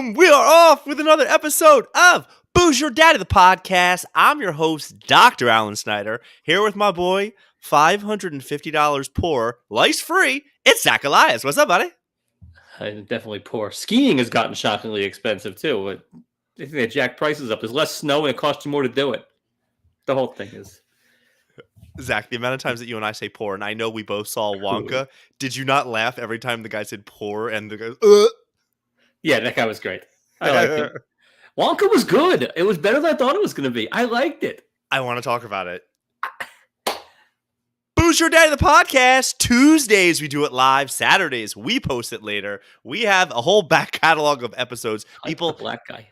Boom! We are off with another episode of Booze Your Daddy, the podcast. I'm your host, Dr. Alan Snyder, here with my boy, $550 poor, lice free. It's Zach Elias. What's up, buddy? I'm definitely poor. Skiing has gotten shockingly expensive too. But I think they jack prices up. There's less snow and it costs you more to do it. The whole thing is. Zach, the amount of times that you and I say poor, and I know we both saw Wonka, did you not laugh every time the guy said poor and the guy, Yeah, that guy was great. I liked it. Wonka was good. It was better than I thought it was going to be. I liked it. I want to talk about it. Booze Your Daddy, the podcast. Tuesdays we do it live. Saturdays we post it later. We have a whole back catalog of episodes. The black guy.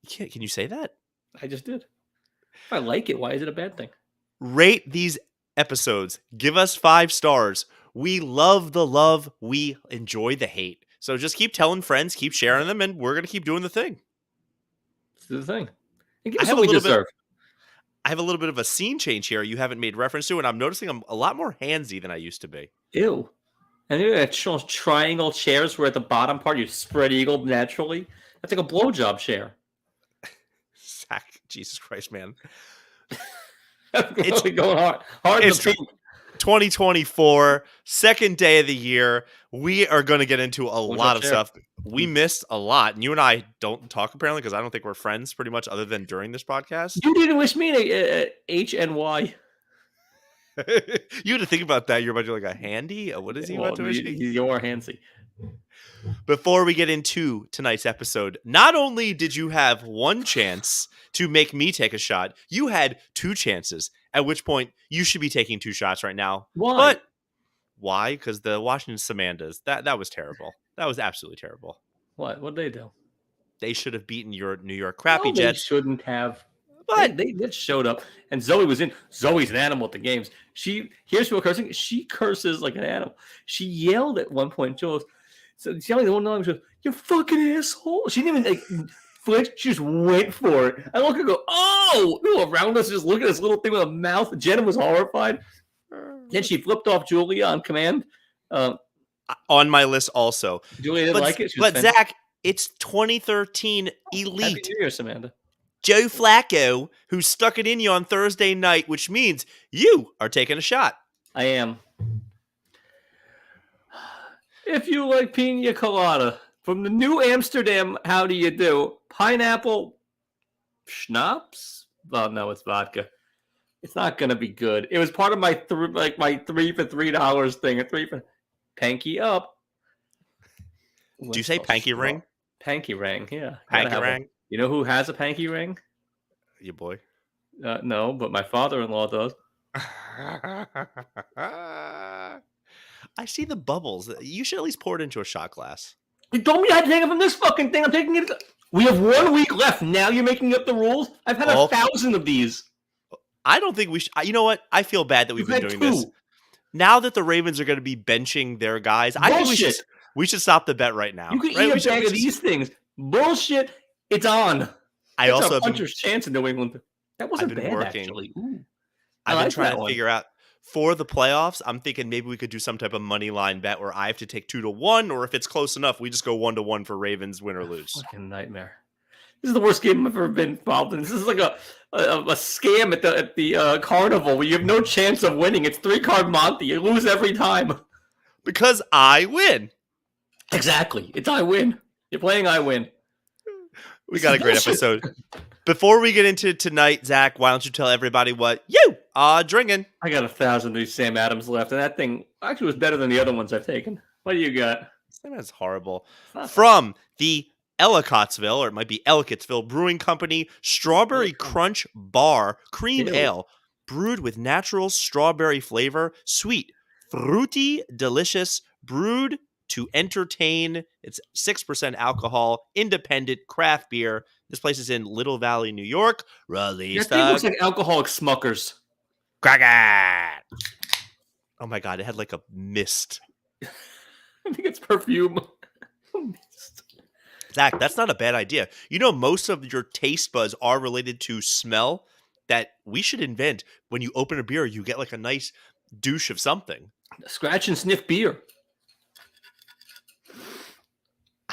Can you say that? I just did. If I like it, why is it a bad thing? Rate these episodes. Give us 5 stars. We love the love. We enjoy the hate. So just keep telling friends, keep sharing them, and we're going to keep doing the thing. Let's do the thing. And I have a little bit of a scene change here you haven't made reference to, and I'm noticing I'm a lot more handsy than I used to be. Ew. And you have triangle chairs where at the bottom part you spread eagle naturally. That's like a blowjob chair. Zach, Jesus Christ, man. It's going hard. It's 2024, second day of the year. We are going to get into a lot of stuff. We missed a lot. And you and I don't talk apparently because I don't think we're friends pretty much other than during this podcast. You didn't wish me an HNY. You had to think about that. You're about to like a handy? What is he about to wish me? You're handsy. Before we get into tonight's episode, not only did you have one chance to make me take a shot, you had 2 chances, at which point you should be taking 2 shots right now. Why? But why? Because the Washington Samandas, that was terrible. That was absolutely terrible. What? What'd they do? They should have beaten your New York Crappy Jets. They shouldn't have. But they showed up, and Zoe was in. Zoe's an animal at the games. Here's real cursing. She curses like an animal. She yelled at one point. She goes, so she's yelling the one time. She goes, "You fucking asshole!" She didn't even like flinch. She just went for it. I look and go, "Oh!" People around us just look at this little thing with a mouth. Jenna was horrified. Then she flipped off Julia on command. On my list also. Julia didn't like it. But Zach, it's 2013 Elite. Happy New Year, Samantha. Joe Flacco, who stuck it in you on Thursday night, which means you are taking a shot. I am. If you like pina colada from the New Amsterdam, how do you do? Pineapple schnapps? Well, no, it's vodka. It's not gonna be good. It was part of my 3 for $3 thing. A 3 for Panky up. Do you say Panky ring? Panky ring, yeah. Panky ring. You know who has a Panky ring? Your boy. No, but my father-in-law does. I see the bubbles. You should at least pour it into a shot glass. You told me I had to take it from this fucking thing. I'm taking it. We have 1 week left. Now you're making up the rules? I've had 1,000 of these. I don't think we should. You know what? I feel bad that we've been doing this. Now that the Ravens are going to be benching their guys, I think we should stop the bet right now. You can eat a bag of these things. Bullshit. It's on. I also have a puncher's chance in New England. That wasn't bad, actually. Ooh. I've been trying to figure out for the playoffs. I'm thinking maybe we could do some type of money line bet where I have to take 2-1, or if it's close enough, we just go 1-1 for Ravens win or lose. Fucking nightmare. This is the worst game I've ever been involved in. This is like a scam at the carnival where you have no chance of winning. It's 3-card Monty. You lose every time. Because I win. Exactly. It's I win. You're playing I win. We got a great episode. Before we get into tonight, Zach, why don't you tell everybody what you are drinking? I got 1,000 of these Sam Adams left, and that thing actually was better than the other ones I've taken. What do you got? That's horrible. From the Ellicottsville, or it might be Ellicottsville Brewing Company, Strawberry Crunch Bar Cream Ale, brewed with natural strawberry flavor, sweet, fruity, delicious, brewed to entertain. It's 6% alcohol, independent craft beer. This place is in Little Valley, New York. Release that thing looks like alcoholic Smuckers. Crack it! Oh my god, it had like a mist. I think it's perfume. Mist. Zach, that's not a bad idea. You know, most of your taste buds are related to smell. That we should invent. When you open a beer, you get like a nice douche of something. Scratch and sniff beer.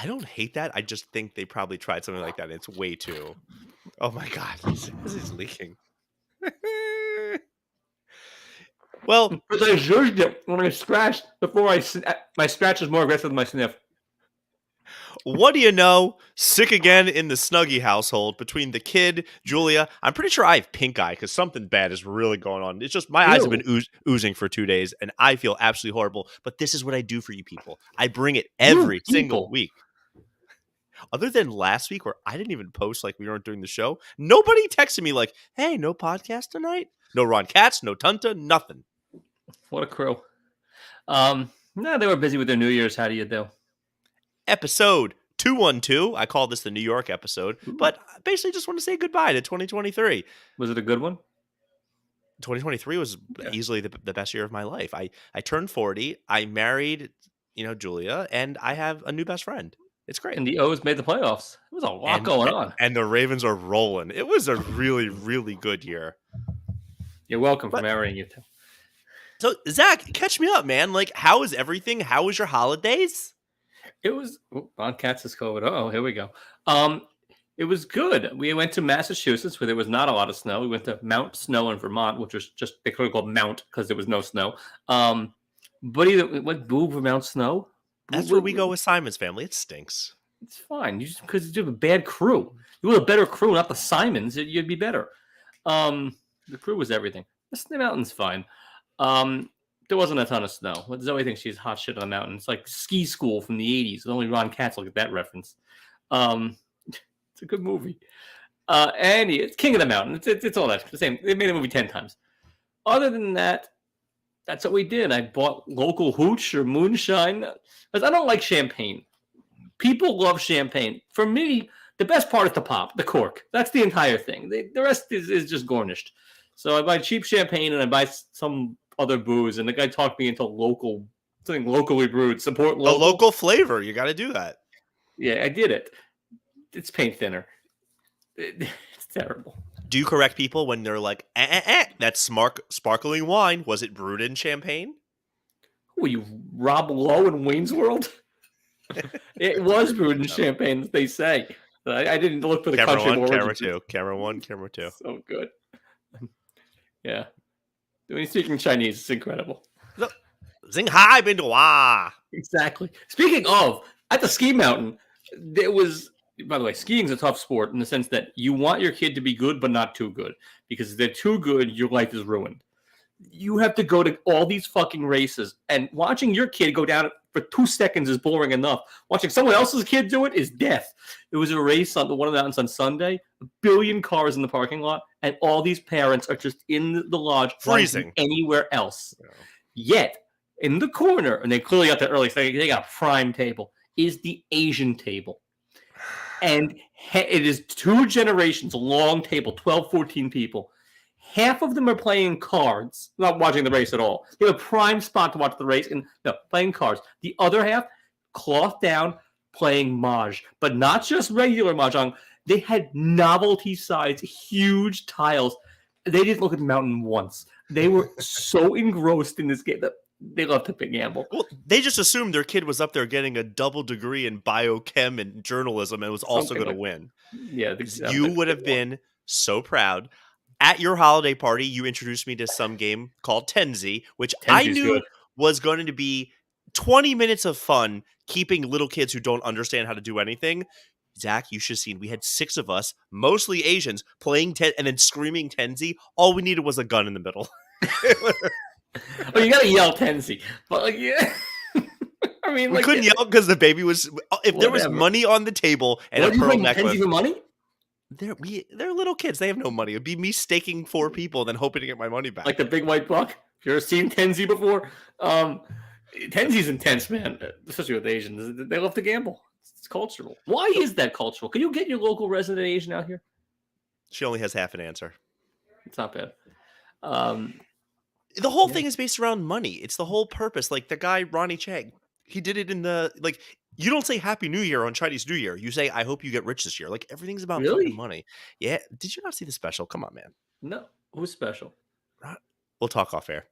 I don't hate that. I just think they probably tried something like that. And it's way too. Oh my god, this is leaking. Well, Because I zhuzhed it when I scratched before my scratch is more aggressive than my sniff. what do you know? Sick again in the Snuggie household between the kid, Julia. I'm pretty sure I have pink eye because something bad is really going on. It's just my eyes have Ew. been oozing for 2 days, and I feel absolutely horrible. But this is what I do for you people. I bring it You every single people. week. Other than last week where I didn't even post like we weren't doing the show, nobody texted me like, "Hey, no podcast tonight? No Ron Katz, no Tunta, nothing." What a crew. No, they were busy with their New Year's. How do you do? Episode 212. I call this the New York episode, Ooh. but I basically just want to say goodbye to 2023. Was it a good one? 2023 was Yeah. easily the best year of my life. I turned 40. I married, Julia, and I have a new best friend. It's great. And the O's made the playoffs. There was a lot And going on. and the Ravens are rolling. It was a really, really good year. You're welcome for But marrying you too. so Zach, catch me up, man. Like, how is everything? How was your holidays? It was Ron Katz's COVID. Oh, here we go. It was good. We went to Massachusetts where there was not a lot of snow. We went to Mount Snow in Vermont, which was just they could have called Mount because there was no snow. But either what boo for Mount Snow? That's where we go with Simon's family. It stinks. It's fine. You just because you have a bad crew. You have a better crew, not the Simons. You'd be better. The crew was everything. The Snow Mountain's fine. There wasn't a ton of snow. Zoe thinks she's hot shit on the mountain. It's like Ski School from the 80s. Only Ron Katz will get that reference. It's a good movie. And it's King of the Mountain. It's all that. The same. They made the movie 10 times. Other than that, that's what we did. I bought local hooch or moonshine because I don't like champagne. People love champagne. For me, the best part is the pop, the cork. That's the entire thing. The rest is just garnished. So I buy cheap champagne and I buy some other booze. And the guy talked me into something locally brewed. Support A local. local flavor. You got to do that. Yeah, I did it. It's paint thinner. It's terrible. Do you correct people when they're like, that's sparkling wine? Was it brewed in champagne? Who are you, Rob Lowe in Wayne's World? It was brewed in champagne, they say. I didn't look for the Camera country of 1, origin. camera 2. Camera 1, camera 2. So good. Yeah. When you speak in Chinese, it's incredible. Zing hai bin dua. Exactly. Speaking of, at the ski mountain, there was, by the way, skiing's a tough sport in the sense that you want your kid to be good, but not too good. Because if they're too good, your life is ruined. You have to go to all these fucking races, and watching your kid go down for 2 seconds is boring enough. Watching someone else's kid do it is death. There was a race on one of the mountains on Sunday, 1 billion cars in the parking lot, and all these parents are just in the lodge Freezing. anywhere else. Yeah. Yet, in the corner, and they clearly got there early, so they got a prime table, is the Asian table. And it is 2 generations, long table, 12, 14 people. Half of them are playing cards, not watching the race at all. They have a prime spot to watch the race, and no, playing cards. The other half, cloth down, playing Mahjong. But not just regular Mahjong. They had novelty size, huge tiles. They didn't look at the mountain once. They were so engrossed in this game that they love to gamble. Well, they just assumed their kid was up there getting a double degree in biochem and journalism and was also going to win. Yeah. You would have been so proud. At your holiday party, you introduced me to some game called Tenzi, which I knew was going to be 20 minutes of fun keeping little kids who don't understand how to do anything. Zach, you should have seen. We had 6 of us, mostly Asians, playing and then screaming Tenzi. All we needed was a gun in the middle. Oh, you gotta yell Tenzi, but like, yeah. I mean, we couldn't yell because the baby was. If there was money on the table and a pearl necklace, Tenzi for money? They're little kids. They have no money. It'd be me staking 4 people, then hoping to get my money back. Like the big white buck. Have you ever seen Tenzi before? Tenzi's intense, man. Especially with Asians, they love to gamble. It's cultural. Why is that cultural? Can you get your local resident Asian out here? She only has half an answer. It's not bad. The whole thing is based around money. It's the whole purpose. Like the guy Ronnie Chang, he did it in the You don't say Happy New Year on Chinese New Year. You say I hope you get rich this year. Like everything's about fucking money. Yeah. Did you not see the special? Come on, man. No. Who's special? We'll talk off air.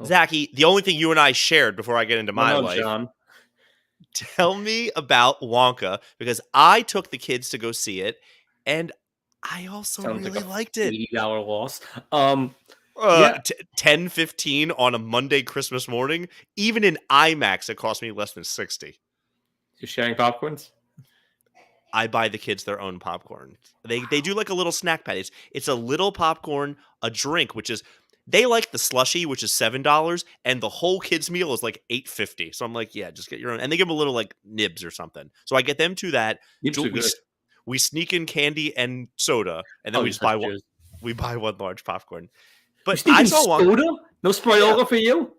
Oh. Zachy, the only thing you and I shared before I get into my life. John. Tell me about Wonka because I took the kids to go see it, and I also Sounds like really a liked it. $80 loss. Yeah, 10:15 on a Monday Christmas morning, even in IMAX, it cost me less than 60. you're sharing popcorns. I buy the kids their own popcorn. They do like a little snack pack. It's a little popcorn, a drink, which is they like the slushy, which is $7, and the whole kids meal is like $8.50. So I'm like, yeah, just get your own, and they give them a little like nibs or something. So I get them to that. Nips are We good. we sneak in candy and soda, and then Oh, we you're just such buy a one. Jews. We buy one large popcorn. You But I sneaking saw one. soda? No Yeah, Sprite for you?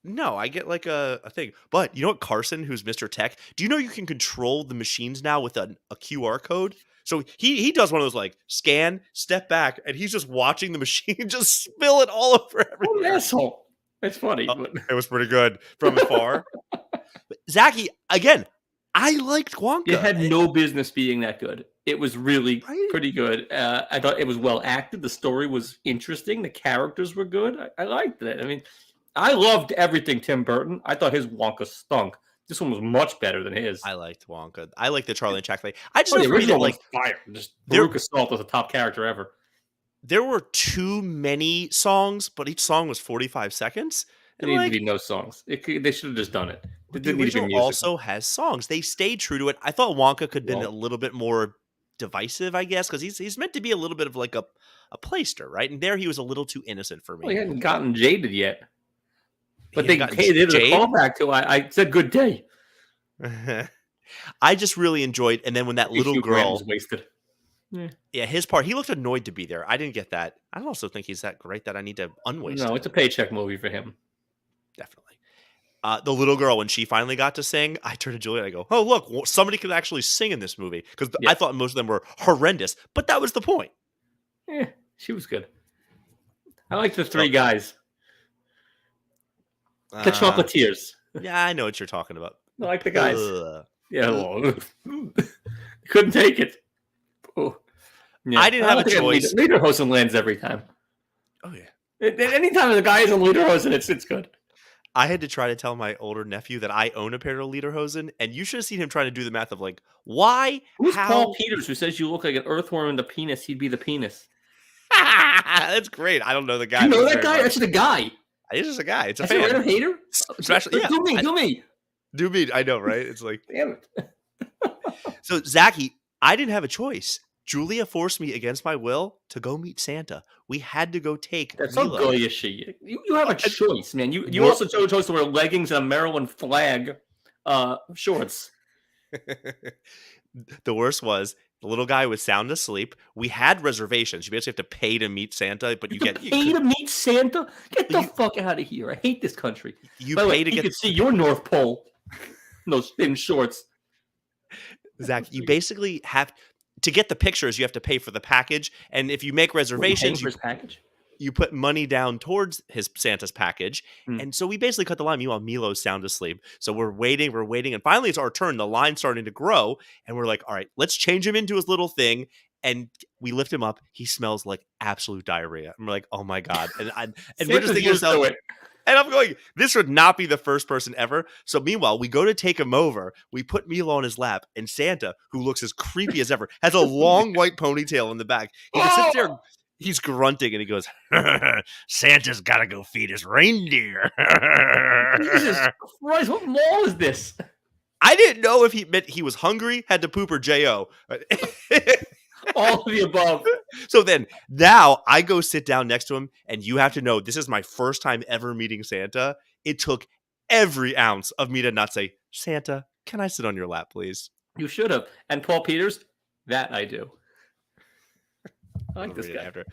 no, I get like a thing. But you know what, Carson, who's Mr. Tech, do you know you can control the machines now with a QR code? So he does one of those like scan, step back, and he's just watching the machine just spill it all over What an everywhere. asshole. It's funny. But... It was pretty good from afar. But Zachy, again, I liked It Wonka. had no business being that good. It was really Right? pretty good. I thought it was well acted. The story was interesting. The characters were good. I liked it. I mean, I loved everything Tim Burton. I thought his Wonka stunk. This one was much better than his. I liked Wonka. I like the Charlie and Chocolate. I just Oh, know the for me that original like one's fire. Just there Veruca Salt was the top character ever. there were too many songs, but each song was 45 seconds. There And needed to like be no songs. They should have just done it. but It the didn't need to be original musical. also has songs. They stayed true to it. I thought Wonka could have been a Well, little bit more divisive, I guess, because he's meant to be a little bit of like a playster, right? And there he was a little too innocent for he me. hadn't gotten jaded yet. But He they had gotten did a Jade. callback to I said good day. I just really enjoyed, and then when that little Hugh Grant was girl, wasted. Yeah. yeah, his part, he looked annoyed to be there. I didn't get that. I don't also think he's that great that I need to unwaste No, him. it's a paycheck movie for him. Definitely. The little girl, when she finally got to sing, I turned to Julia and I go, "Oh, look, somebody could actually sing in this movie." Because I Yeah. thought most of them were horrendous, but that was the point. Yeah, she was good. I like the three guys. The Chocolatiers. Yeah, I know what you're talking about. I like the guys. Ugh. Yeah, well, couldn't take it. Oh. Yeah. I didn't have a choice. Lederhosen lands every time. Oh yeah. Anytime the guy is in Lederhosen, it's good. I had to try to tell my older nephew that I own a pair of Lederhosen, and you should have seen him trying to do the math of like, why? Who's how? Paul Peters who says you look like an earthworm in the penis? He'd be the penis. That's great. I don't know the guy. You know that guy? That's the guy. He's just a guy. It's a That's a fan. Red hater? Especially, yeah. Do me. Do me. I know, right? It's like, Damn it. so Zachy, I didn't have a choice. Julia forced me against my will to go meet Santa. We had to go take That's so Milo. goyish. You have a choice, man. You What- also chose to wear leggings and a Maryland flag shorts. The worst was the little guy was sound asleep. We had reservations. You basically have to pay to meet Santa, but you get pay to meet Santa? Get the fuck out of here. I hate this country. you By the way, pay to you get can see your North Pole in those thin shorts. Zach. You basically have to get the pictures. You have to pay for the package, and if you make reservations, For his package? you put money down towards his Santa's package. And so we basically cut the line. Meanwhile, Milo's sound asleep. So we're waiting, and finally it's our turn. The line's starting to grow, and we're like, all right, let's change him into his little thing. And we lift him up. He smells like absolute diarrhea. And we're like, oh my God. And we're just thinking to ourselves, and I'm going, this would not be the first person ever. So meanwhile, we go to take him over. We put Milo on his lap, and Santa, who looks as creepy as ever, has a long white ponytail in the back. He just sits there. He's grunting and he goes, Santa's got to go feed his reindeer. Jesus Christ, what mall is this? I didn't know if he meant he was hungry, had to poop, or J.O. All of the above. So then now I go sit down next to him, and you have to know this is my first time ever meeting Santa. It took every ounce of me to not say, Santa, can I sit on your lap, please? You should have. And Paul Peters, that I do. I like this guy. After.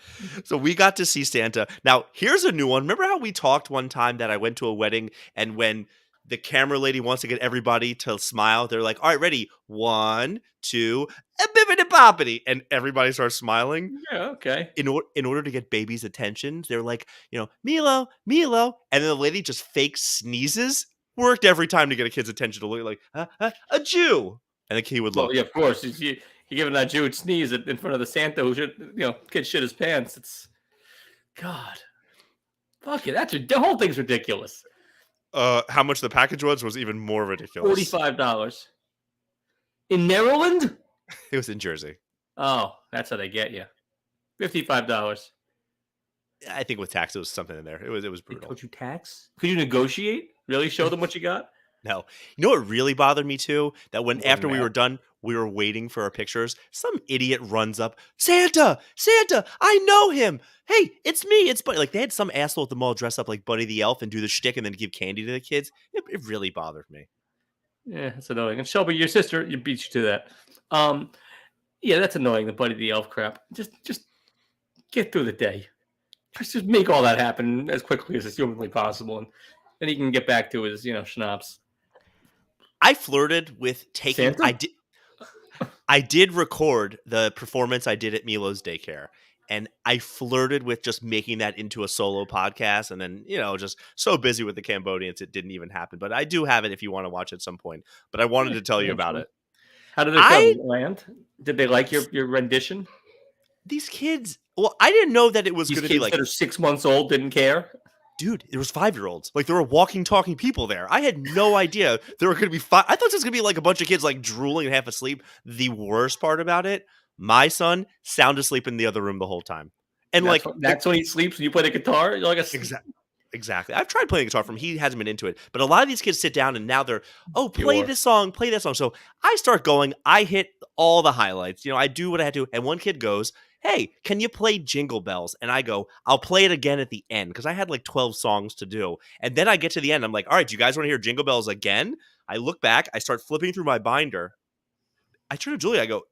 So we got to see Santa. Now, here's a new one. Remember how we talked one time that I went to a wedding, and when the camera lady wants to get everybody to smile, they're like, all right, ready? 1, 2, a bippity boppity. And everybody starts smiling. Yeah, okay. In order to get baby's attention, they're like, Milo, Milo. And then the lady just fake sneezes. Worked every time to get a kid's attention to look like a Jew. And the kid would look. Well, yeah, of course. You're giving that Jew a sneeze in front of the Santa who should, kid shit his pants. It's God. Fuck it. The whole thing's ridiculous. How much the package was even more ridiculous. $45 in Maryland. It was in Jersey. Oh, that's how they get you. $55. I think with tax, it was something in there. It was They brutal. told you tax? Could you negotiate? Really show them what you got? No. You know what really bothered me too? That when More than after we that. were done, we were waiting for our pictures. Some idiot runs up, Santa, Santa, I know him. Hey, it's me. It's Buddy. Like they had some asshole at the mall dress up like Buddy the Elf and do the shtick and then give candy to the kids. It really bothered me. Yeah, that's annoying. And Shelby, your sister, you beat you to that. Yeah, that's annoying. The Buddy the Elf crap. Just get through the day. Just make all that happen as quickly as is humanly possible, and then he can get back to his, schnapps. I flirted with taking. Santa? I did record the performance I did at Milo's daycare, and I flirted with just making that into a solo podcast, and then just so busy with the Cambodians it didn't even happen. But I do have it if you want to watch at some point. But I wanted to tell you about it. How did it go? Land? Did they like your rendition? These kids. Well, I didn't know that it was going to be like that are 6 months old didn't care. Dude, there was 5-year-olds. Like there were walking, talking people there. I had no idea there were going to be five. I thought this was going to be like a bunch of kids like drooling and half asleep. The worst part about it, my son sound asleep in the other room the whole time, and that's when he sleeps. When you play the guitar, you're like Exactly. I've tried playing guitar from him. He hasn't been into it. But a lot of these kids sit down and now they're, play this song, play that song. So I start going, I hit all the highlights. I do what I had to. And one kid goes, hey, can you play Jingle Bells? And I go, I'll play it again at the end because I had like 12 songs to do. And then I get to the end. I'm like, all right, do you guys want to hear Jingle Bells again? I look back. I start flipping through my binder. I turn to Julie. I go,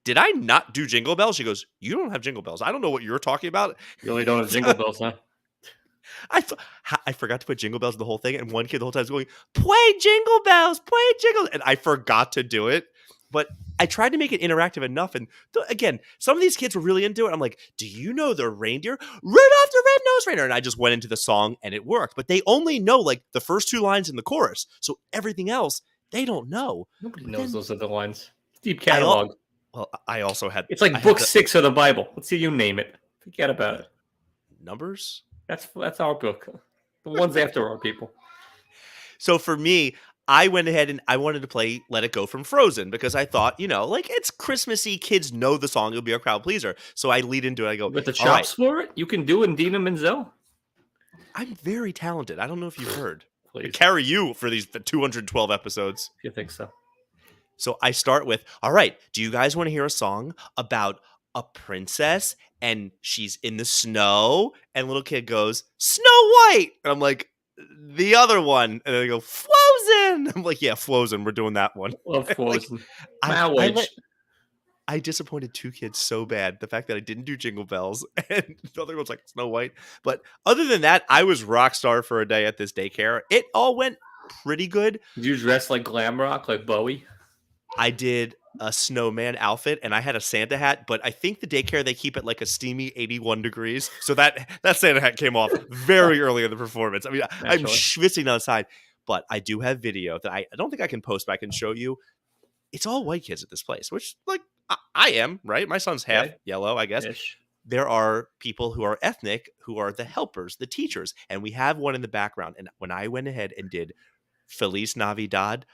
did I not do Jingle Bells? She goes, you don't have Jingle Bells. I don't know what you're talking about. You really don't have Jingle Bells, huh? I forgot to put Jingle Bells in the whole thing, and one kid the whole time is going, play Jingle Bells, play Jingle, and I forgot to do it. But I tried to make it interactive enough, and again, some of these kids were really into it. I'm like, do you know the reindeer? Rudolph the Red-Nosed Reindeer, and I just went into the song, and it worked. But they only know like the first 2 lines in the chorus, so everything else they don't know. Nobody knows those other lines. Deep catalog. I also had. It's like book 6 of the Bible. Let's see you name it. Forget about it. Numbers. That's our book. The ones after our people. So for me, I went ahead and I wanted to play Let It Go from Frozen because I thought, like it's Christmassy. Kids know the song. It'll be a crowd pleaser. So I lead into it. I go, with the chops for it? You can do it in Dina Menzel. I'm very talented. I don't know if you've heard. Please. I carry you for these 212 episodes. If you think so. So I start with, all right, do you guys want to hear a song about a princess and she's in the snow? And little kid goes, Snow White. And I'm like, the other one. And then they go, Frozen. I'm like, yeah, Frozen. We're doing that one. Love Frozen. I disappointed 2 kids so bad. The fact that I didn't do Jingle Bells and the other one's like Snow White. But other than that, I was rock star for a day at this daycare. It all went pretty good. Did you dress like glam rock, like Bowie? I did a snowman outfit and I had a Santa hat, but I think the daycare, they keep it like a steamy 81 degrees. So that Santa hat came off very early in the performance. I mean, I'm schwitzing outside, but I do have video that I don't think I can post, but I can show you. It's all white kids at this place, which like I am, right? My son's half yellow, I guess. Ish. There are people who are ethnic, who are the helpers, the teachers, and we have one in the background. And when I went ahead and did Feliz Navidad,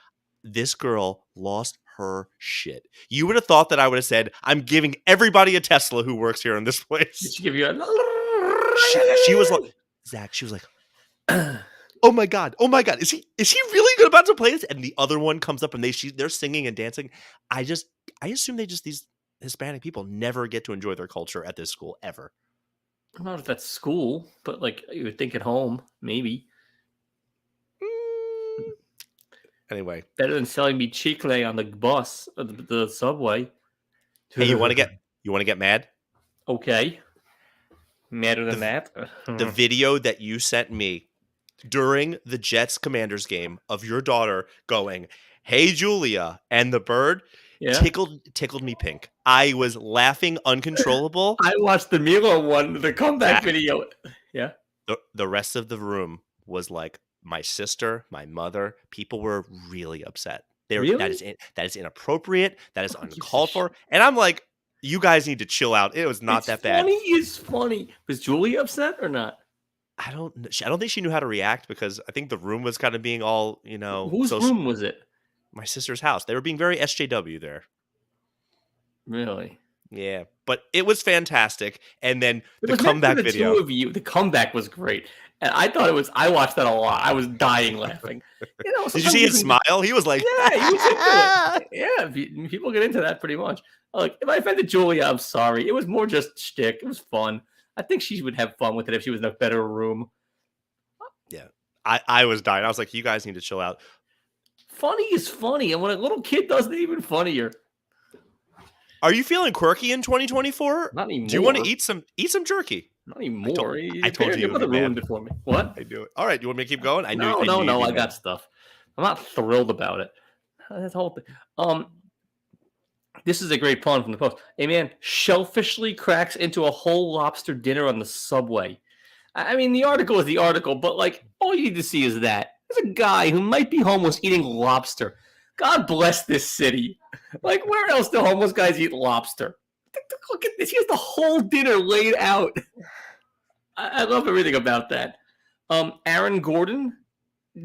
this girl lost her shit. You would have thought that I would have said, I'm giving everybody a Tesla who works here in this place. Did she give you a... She was like, Zach, she was like, oh my God, is he really good about to play this? And the other one comes up and they're singing and dancing. I assume these Hispanic people never get to enjoy their culture at this school ever. I don't know if that's school, but like you would think at home, maybe. Anyway, better than selling me chicle on the bus, the subway. Hey, you want to get mad? Okay, madder than that. The video that you sent me during the Jets Commanders game of your daughter going, "Hey Julia," and the bird tickled me pink. I was laughing uncontrollable. I watched the Milo one, the comeback video. Yeah. The rest of the room was like, my sister, my mother, people were really upset. Really? That is inappropriate. That is uncalled for. And I'm like, you guys need to chill out. It was not that bad. Funny is funny. Was Julie upset or not? I don't think she knew how to react because I think the room was kind of being all, Whose room was it? my sister's house. They were being very SJW there. Really? Yeah, but it was fantastic. And then It the was meant for comeback the video. two of you. The comeback was great. And I thought it was, I watched that a lot. I was dying laughing. Did you Sometimes see you his can just, smile? He was like, yeah, he was into it. Yeah, people get into that pretty much. Like, if I offended Julia, I'm sorry. It was more just shtick. It was fun. I think she would have fun with it if she was in a better room. Yeah. I was dying. I was like, you guys need to chill out. Funny is funny. And when a little kid does it, even funnier. Are you feeling quirky in 2024? Not anymore. Do you want to eat some jerky? Not anymore. I told you your mother ruined it for me. What? I do it. All right, you want me to keep going? I got stuff. I'm not thrilled about it. That whole thing. This is a great pun from the post. A man shellfishly cracks into a whole lobster dinner on the subway. I mean, the article is the article, but like, all you need to see is that there's a guy who might be homeless eating lobster. God bless this city. Like, where else do homeless guys eat lobster? Look at this. He has the whole dinner laid out. I love everything about that. Aaron Gordon,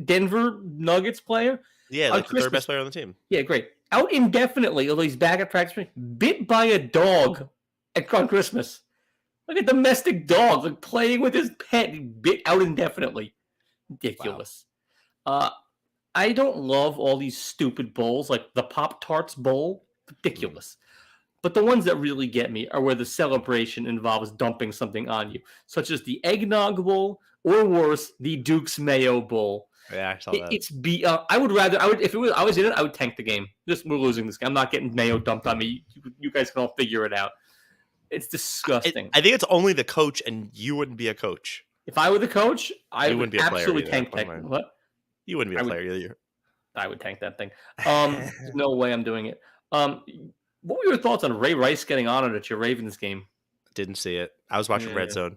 Denver Nuggets player. Yeah, like the third best player on the team. Yeah, great. Out indefinitely, although he's back at practice, bit by a dog on Christmas. Like a domestic dog, like playing with his pet, bit out indefinitely. Ridiculous. Wow. I don't love all these stupid bowls, like the Pop-Tarts bowl. Ridiculous. But the ones that really get me are where the celebration involves dumping something on you, such as the Eggnog Bowl, or worse, the Duke's Mayo Bowl. Yeah, I saw that. If I was in it, I would tank the game. We're losing this game. I'm not getting mayo dumped on me. You guys can all figure it out. It's disgusting. I think it's only the coach, and you wouldn't be a coach. If I were the coach, I would be a absolutely player tank that. What? You wouldn't be a player either. I would tank that thing. There's no way I'm doing it. What were your thoughts on Ray Rice getting honored at your Ravens game? Didn't see it. I was watching Red Zone.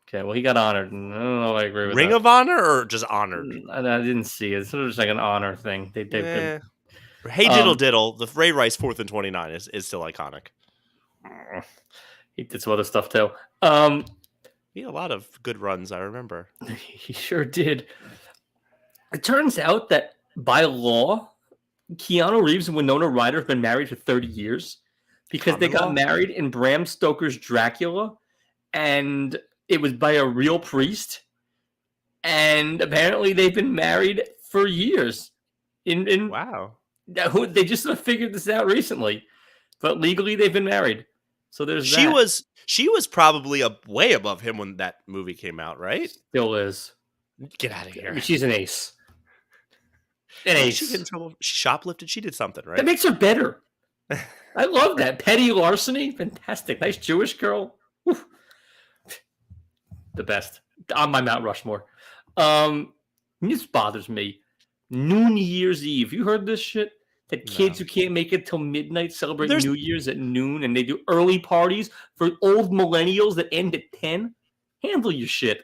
Okay, well, he got honored, and I don't know if I agree with Ring that. of Honor or just honored? I didn't see it. It's sort of just like an honor thing. Hey diddle diddle, the Ray Rice 4th and 29 is still iconic. He did some other stuff too. He had a lot of good runs, I remember. He sure did. It turns out that by law, Keanu Reeves and Winona Ryder have been married for 30 years because they got married in Bram Stoker's Dracula, and it was by a real priest. And apparently they've been married for years. Wow. They just sort of figured this out recently. But legally they've been married. So there's that. She was probably way above him when that movie came out, right? Still is. Get out of here. I mean, she's an ace. An ace. She got in trouble. She shoplifted. She did something, right? That makes her better. I love that. Petty larceny. Fantastic. Nice Jewish girl. Oof. The best. On my Mount Rushmore. This bothers me. New Year's Eve. You heard this shit? That kids who can't make it till midnight celebrate New Year's at noon, and they do early parties for old millennials that end at 10. Handle your shit.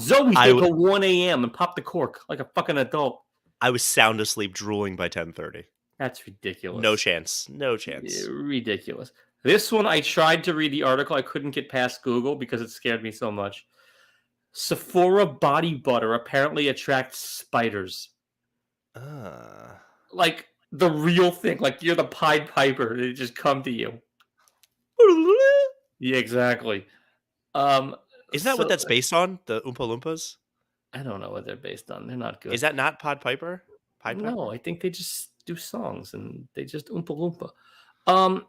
Zoe stayed till 1 a.m. and popped the cork like a fucking adult. I was sound asleep, drooling by 10:30. That's ridiculous. No chance. No chance. Ridiculous. This one, I tried to read the article. I couldn't get past Google because it scared me so much. Sephora body butter apparently attracts spiders. Like the real thing. Like you're the Pied Piper. They just come to you. Yeah, exactly. Isn't that what that's based on? The Oompa Loompas? I don't know what they're based on. They're not good. Is that not Pied Piper? No, I think they just do songs and they just Oompa Loompa.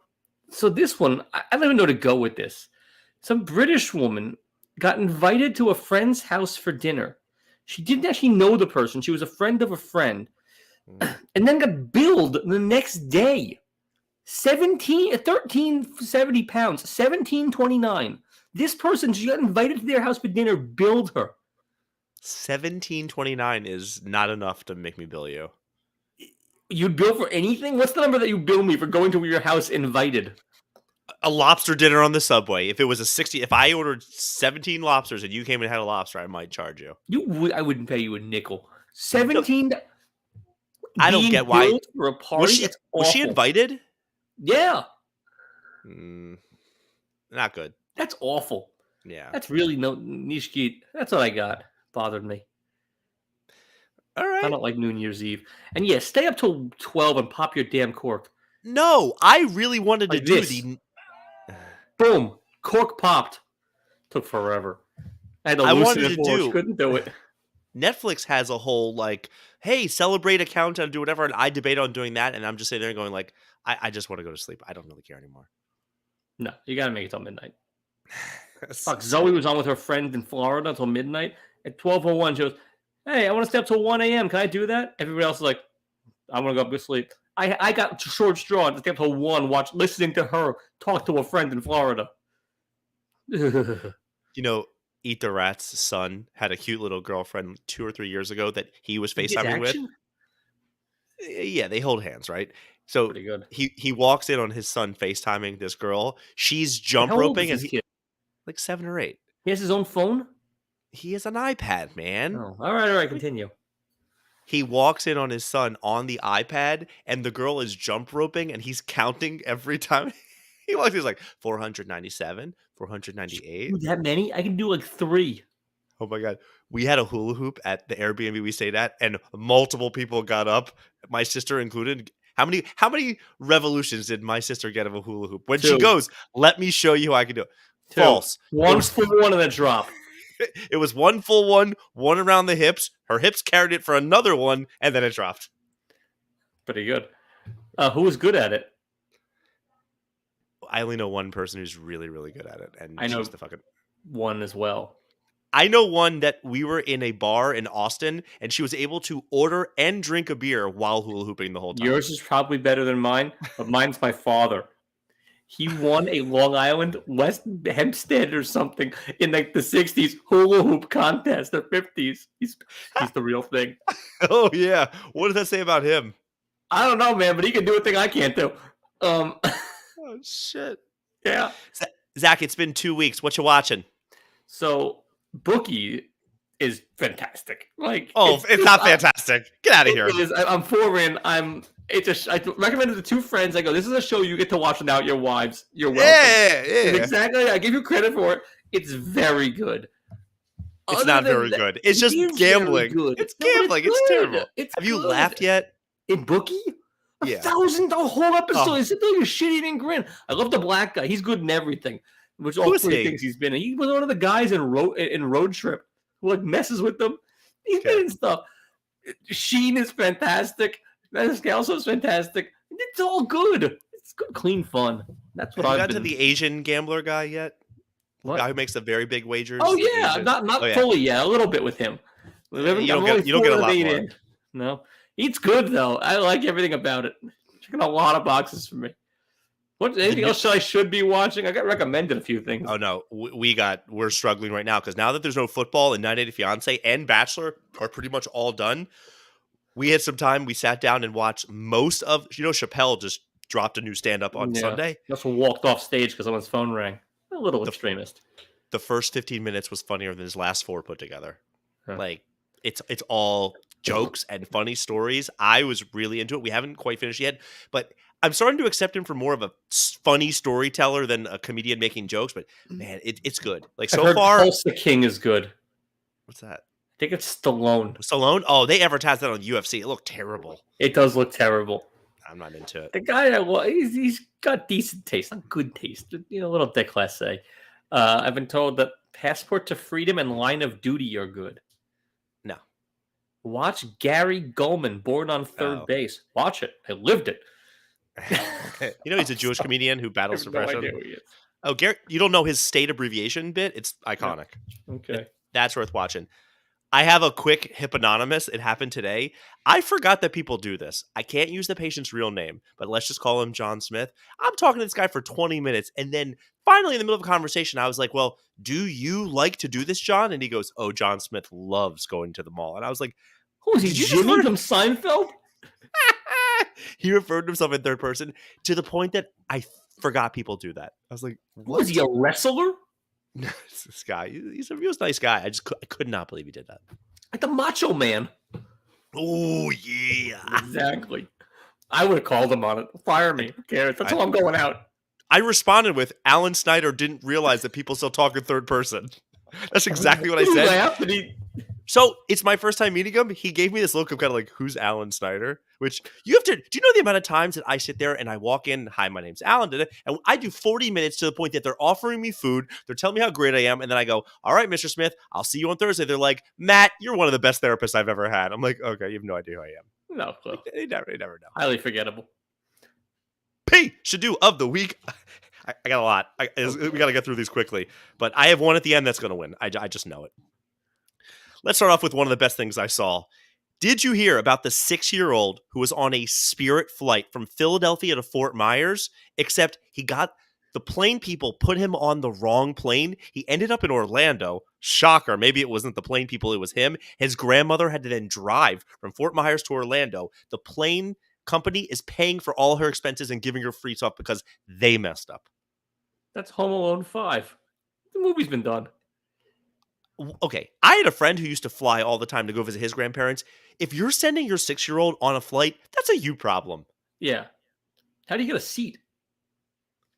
So this one, I don't even know where to go with this. Some British woman got invited to a friend's house for dinner. She didn't actually know the person. She was a friend of a friend. And then got billed the next day. 1370 pounds, 1729. This person, she got invited to their house for dinner, billed her. 1729 is not enough to make me bill you. You'd bill for anything? What's the number that you bill me for going to your house invited? A lobster dinner on the subway. If it was if I ordered 17 lobsters and you came and had a lobster, I might charge you. I wouldn't pay you a nickel. 17. I don't get why. For a party? Was she invited? Yeah. Not good. That's awful. Yeah. That's really no niche geek. That's what I got. Bothered me. All I right. don't like New Year's Eve. And yeah, stay up till 12 and pop your damn cork. No, I really wanted to Like do this. Boom. Cork popped. Took forever. I had to I loosen wanted it to for her. She do. couldn't do it. Netflix has a whole like, hey, celebrate a countdown, do whatever, and I debate on doing that, and I'm just sitting there going like, I just want to go to sleep. I don't really care anymore. No, you gotta make it till midnight. So Fuck, Zoe was on with her friend in Florida until midnight. At 12:01, she goes, "Hey, I want to stay up till 1 a.m. Can I do that?" Everybody else is like, "I want to go up to sleep." I got short straw to stay up till 1, listening to her talk to a friend in Florida. You know, Eat the Rat's son had a cute little girlfriend 2 or 3 years ago that he was He gets FaceTiming with. action? Yeah, they hold hands, right? So Pretty good. he walks in on his son FaceTiming this girl. She's jump How old is roping and this he kid? like 7 or 8. He has his own phone? He has an iPad, man. Oh, all right, continue. He walks in on his son on the iPad, and the girl is jump roping, and he's counting every time he walks. He's like 497, 498. Dude, that many? I can do like 3. Oh my god, we had a hula hoop at the Airbnb we stayed at, and multiple people got up, my sister included. How many revolutions did my sister get of a hula hoop? When she 2. goes, let me show you how I can do it. 2. False. One full one and then drop. It was one full one around the hips. Her hips carried it for another one, and then it dropped. Pretty good. Who was good at it? I only know one person who's really, really good at it, and I know she's the fucking. one as well. I know one that we were in a bar in Austin, and she was able to order and drink a beer while hula hooping the whole time. Yours is probably better than mine, but mine's my father. He won a Long Island, West Hempstead or something in like the 60s hula hoop contest or 50s. He's the real thing. Oh, yeah. What does that say about him? I don't know, man, but he can do a thing I can't do. Oh, shit. Yeah. Zach, it's been 2 weeks. What you watching? So, Bookie is fantastic. Like, it's not fantastic. Get out of here. It is. I'm 4 in. I recommended it to 2 friends. I go, this is a show you get to watch without your wives. You're welcome. Yeah. Exactly. I give you credit for it. It's very good. It's not very good. It's just gambling. It's gambling. It's terrible. Have you laughed yet? In Bookie? Yeah. 1,000 the whole episode. You sit there, you shit-eating grin. I love the black guy. He's good in everything. Which all 3 things he's been in. He was one of the guys in Road Trip who like messes with them. He's been in stuff. Sheen is fantastic. Scalzo is fantastic. It's all good. It's good, clean fun. That's what I've got been. to the Asian gambler guy yet? What? The guy who makes the very big wagers. Oh yeah, not fully yet. A little bit with him. You don't get a lot more. In. No, it's good though. I like everything about it. Checking a lot of boxes for me. Anything else I should be watching? I got recommended a few things. Oh no, we're struggling right now because now that there's no football and 90 Day Fiance and Bachelor are pretty much all done. We had some time. We sat down and watched most of. Chappelle just dropped a new stand-up on Sunday. He also walked off stage because someone's phone rang. A little extremist. The first 15 minutes was funnier than his last 4 put together. Huh. Like it's all jokes and funny stories. I was really into it. We haven't quite finished yet, but I'm starting to accept him for more of a funny storyteller than a comedian making jokes. But man, it's good. Like so far, Pulse the King is good. What's that? I think it's Stallone. Stallone? Oh, they advertised that on UFC. It looked terrible. It does look terrible. I'm not into it. The guy, he's got decent taste, not good taste. A little déclassé. I've been told that Passport to Freedom and Line of Duty are good. No. Watch Gary Goldman, Born on Third Base. Watch it. I lived it. He's a Jewish comedian who battles depression. No idea who he is. Oh, Gary, you don't know his state abbreviation bit? It's iconic. Yeah. Okay. That's worth watching. I have a quick Hippononymous. It happened today. I forgot that people do this. I can't use the patient's real name, but let's just call him John Smith. I'm talking to this guy for 20 minutes, and then finally in the middle of a conversation, I was like, well, do you like to do this, John? And he goes, oh, John Smith loves going to the mall. And I was like, who is he, Jimmy from Seinfeld? He referred to himself in third person to the point that I forgot people do that. I was like, what? Was he a wrestler? This guy, he was a nice guy. I could not believe he did that. Like the Macho Man. Oh yeah, exactly. I would have called him on it. Fire me. Who cares? That's how I'm going out. I responded with, Alan Snyder didn't realize that people still talk in third person. That's exactly what I He said. laughed and he. So it's my first time meeting him. He gave me this look of kind of like, who's Alan Snyder? Which you have to, do you know the amount of times that I sit there and I walk in, hi, my name's Alan, and I do 40 minutes to the point that they're offering me food. They're telling me how great I am. And then I go, all right, Mr. Smith, I'll see you on Thursday. They're like, Matt, you're one of the best therapists I've ever had. I'm like, okay, you have no idea who I am. No clue. Like, they never know. Highly forgettable. Pishadoo of the week. I got a lot. We got to get through these quickly. But I have one at the end that's going to win. I just know it. Let's start off with one of the best things I saw. Did you hear about the 6-year-old who was on a Spirit flight from Philadelphia to Fort Myers, except the plane people put him on the wrong plane. He ended up in Orlando. Shocker. Maybe it wasn't the plane people, it was him. His grandmother had to then drive from Fort Myers to Orlando. The plane company is paying for all her expenses and giving her free stuff because they messed up. That's Home Alone 5. The movie's been done. Okay, I had a friend who used to fly all the time to go visit his grandparents. If you're sending your 6-year-old on a flight, that's a you problem. Yeah. How do you get a seat?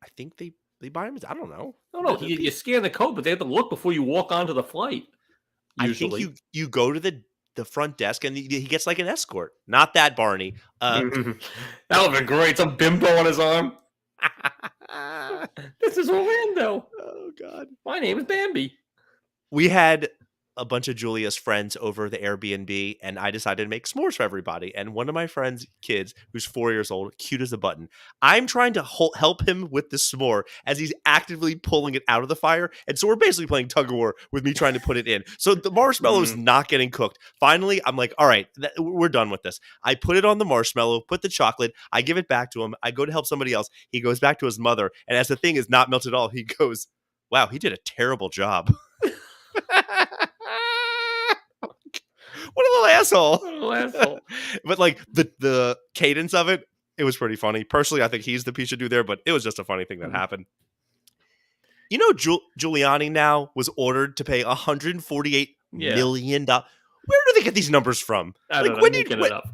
I think they buy them. I don't know. No. You scan the code, but they have to look before you walk onto the flight. Usually. I think you go to the front desk and he gets like an escort. Not that, Barney. That would have been great. Some bimbo on his arm. This is Orlando. Oh, God. My name is Bambi. We had a bunch of Julia's friends over the Airbnb, and I decided to make s'mores for everybody. And one of my friend's kids, who's 4 years old, cute as a button, I'm trying to help him with the s'more as he's actively pulling it out of the fire. And so we're basically playing tug of war with me trying to put it in. So the marshmallow is not getting cooked. Finally, I'm like, all right, we're done with this. I put it on the marshmallow, put the chocolate, I give it back to him. I go to help somebody else. He goes back to his mother. And as the thing is not melted at all, he goes, wow, he did a terrible job. What a little asshole. But like the cadence of it was pretty funny. Personally, I think he's the Pishadoo there, but it was just a funny thing that happened. You know, Giuliani now was ordered to pay $148 million. Where do they get these numbers from? I don't know. They're making it up.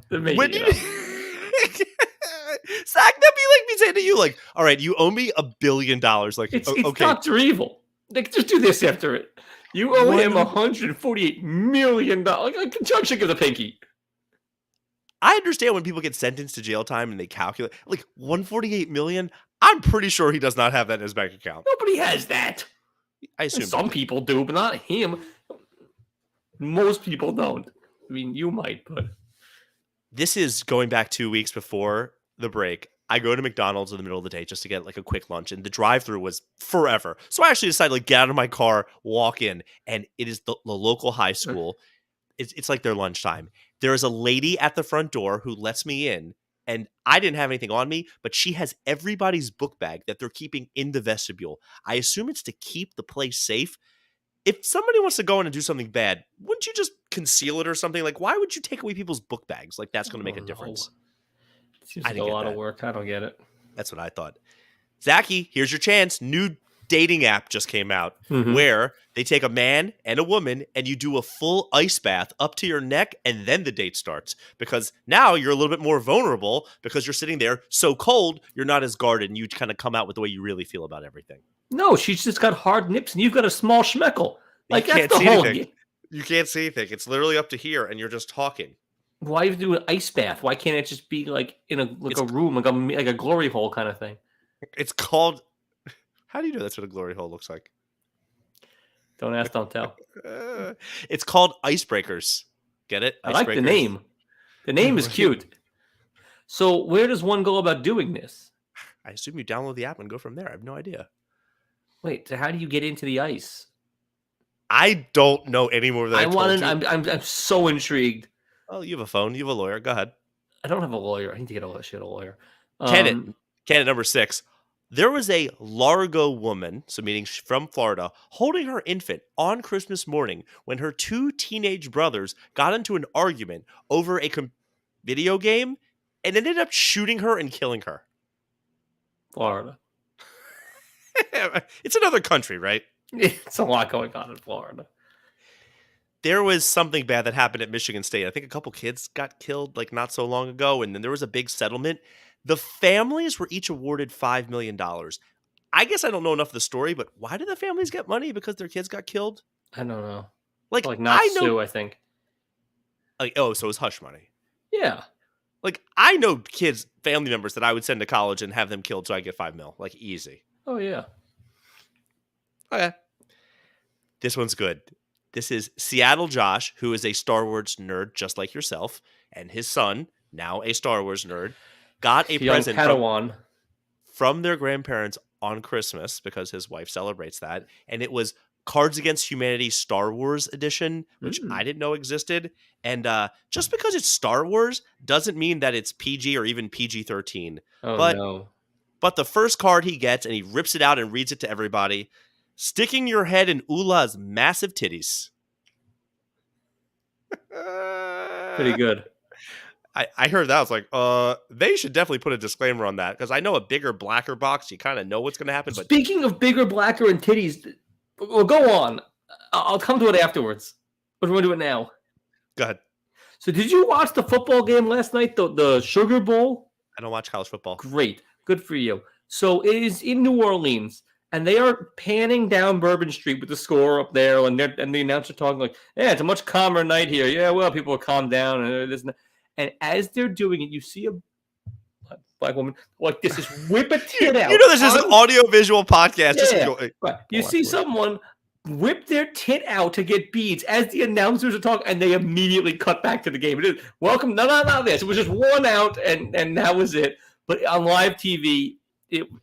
Zach, that'd be like me saying to you, like, all right, you owe me $1 billion. Like, it's okay. Dr. Evil. Like, just do this after it. You owe him $148 million. Judge should give the pinky. I understand when people get sentenced to jail time and they calculate like $148 million. I'm pretty sure he does not have that in his bank account. Nobody has that. I assume some people do, but not him. Most people don't. I mean, you might, but this is going back 2 weeks before the break. I go to McDonald's in the middle of the day just to get like a quick lunch, and the drive-thru was forever. So I actually decided to like get out of my car, walk in, and it is the local high school. It's like their lunchtime. There is a lady at the front door who lets me in, and I didn't have anything on me, but she has everybody's book bag that they're keeping in the vestibule. I assume it's to keep the place safe. If somebody wants to go in and do something bad, wouldn't you just conceal it or something? Like, why would you take away people's book bags? Like, that's going to make a difference. Seems like a lot of work. I don't get it. That's what I thought. Zachy, here's your chance. New dating app just came out where they take a man and a woman and you do a full ice bath up to your neck and then the date starts. Because now you're a little bit more vulnerable because you're sitting there so cold, you're not as guarded and you kind of come out with the way you really feel about everything. No, she's just got hard nips and you've got a small schmeckle. Like, that's the whole game. You can't see anything. It's literally up to here and you're just talking. Why do you do an ice bath? Why can't it just be like in a room, like a glory hole kind of thing? It's called. How do you know that's what a glory hole looks like? Don't ask, don't tell. It's called Icebreakers. Get it? I like the name. The name is cute. So where does one go about doing this? I assume you download the app and go from there. I have no idea. Wait, so how do you get into the ice? I don't know any more than I'm so intrigued. Oh, you have a phone. You have a lawyer. Go ahead. I don't have a lawyer. I need to get a lawyer. Candidate number 6. There was a Largo woman, so meaning from Florida, holding her infant on Christmas morning when her 2 teenage brothers got into an argument over a video game and ended up shooting her and killing her. Florida. It's another country, right? It's a lot going on in Florida. There was something bad that happened at Michigan State. I think a couple kids got killed like not so long ago, and then there was a big settlement. The families were each awarded $5 million. I guess I don't know enough of the story, but why do the families get money because their kids got killed? I don't know. Like, not I know. sue, I think. Like, oh, so it's hush money. Yeah. Like, I know kids, family members that I would send to college and have them killed so I get $5 million. Like, easy. Oh, yeah. Okay. This one's good. This is Seattle Josh, who is a Star Wars nerd just like yourself, and his son, now a Star Wars nerd, got a Young present Padawan. from their grandparents on Christmas because his wife celebrates that. And it was Cards Against Humanity Star Wars edition, which I didn't know existed. And just because it's Star Wars doesn't mean that it's PG or even PG-13. Oh, but, no. But the first card he gets, and he rips it out and reads it to everybody, sticking your head in Ula's massive titties. Pretty good. I heard that. I was like, they should definitely put a disclaimer on that because I know a bigger, blacker box, you kind of know what's going to happen. But speaking of bigger, blacker, and titties, well, go on. I'll come to it afterwards. But we're going to do it now. Go ahead. So did you watch the football game last night, the Sugar Bowl? I don't watch college football. Great. Good for you. So it is in New Orleans, and they are panning down Bourbon Street with the score up there, and the announcer talking like, yeah, it's a much calmer night here. Yeah, well, people will calm down. And as they're doing it, you see a black woman like this is whip a tit out. You know this is an audio-visual podcast. Yeah, right. You see someone whip their tit out to get beads as the announcers are talking, and they immediately cut back to the game. It is welcome. No, not this. It was just one out, and that was it. But on live TV,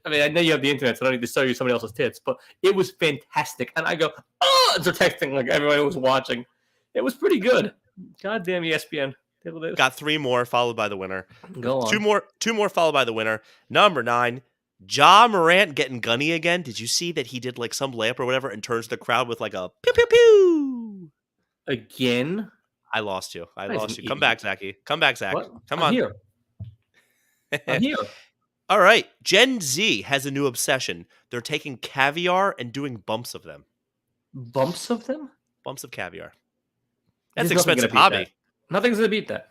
I know you have the internet, so I don't need to show you somebody else's tits, but it was fantastic. And I go, oh, they're texting like everyone was watching. It was pretty good. Goddamn ESPN. Got 3 more, followed by the winner. Go on. Two more, followed by the winner. Number 9, Ja Morant getting gunny again. Did you see that he did like some layup or whatever and turns the crowd with like a pew pew pew? Again? I lost you. Come back, Zachy. Come back, Zach. What? Come I'm on. Here. I'm here. All right. Gen Z has a new obsession. They're taking caviar and doing bumps of them. Bumps of them? Bumps of caviar. That's an expensive hobby. Nothing's going to beat that.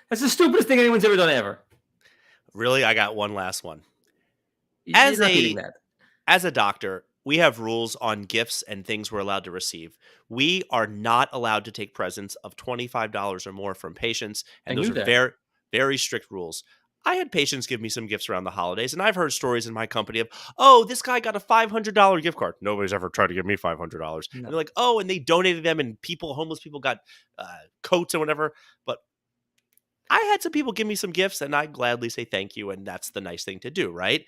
That's the stupidest thing anyone's ever done ever. Really? I got one last one. You're not beating that. As a doctor, we have rules on gifts and things we're allowed to receive. We are not allowed to take presents of $25 or more from patients, and those are very, very strict rules. I had patients give me some gifts around the holidays, and I've heard stories in my company of, oh, this guy got a $500 gift card. Nobody's ever tried to give me $500. No. And they're like, oh, and they donated them, and homeless people got coats and whatever. But I had some people give me some gifts, and I gladly say thank you, and that's the nice thing to do, right?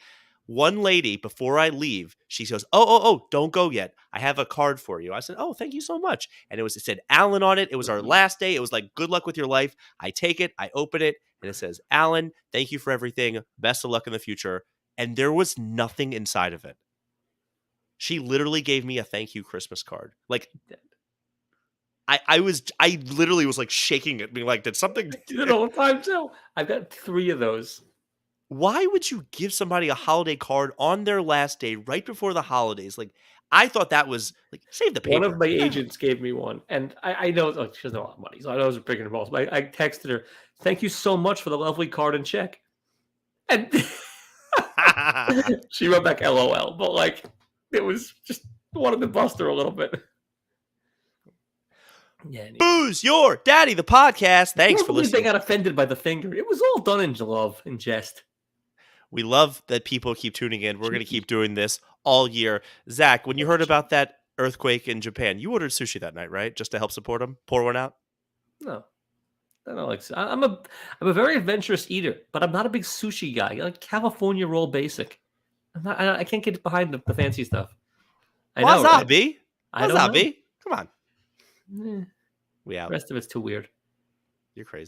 One lady, before I leave, she goes, oh, don't go yet. I have a card for you. I said, oh, thank you so much. And it said Alan on it. It was our last day. It was like, good luck with your life. I take it. I open it. And it says, Alan, thank you for everything. Best of luck in the future. And there was nothing inside of it. She literally gave me a thank you Christmas card. Like, I literally was like shaking it, being like, did something... I did it all the time too. I've got 3 of those. Why would you give somebody a holiday card on their last day right before the holidays? Like, I thought that was like, save the paper. One of my agents gave me one, and I know she doesn't have a lot of money, so I know it was a big involved. But I texted her, "Thank you so much for the lovely card and check," and she wrote back "LOL," but like it was just wanted to bust her a little bit. Yeah. Anyway. Booze your daddy, the podcast. Thanks for listening. They got offended by the finger. It was all done in love and jest. We love that people keep tuning in. We're going to keep doing this all year. Zach, when you heard about that earthquake in Japan, you ordered sushi that night, right? Just to help support them? Pour one out? No. I don't like. I'm a very adventurous eater, but I'm not a big sushi guy. I like California roll basic. I can't get behind the fancy stuff. Wasabi? I don't know. Come on. We out. The rest of it's too weird. You're crazy.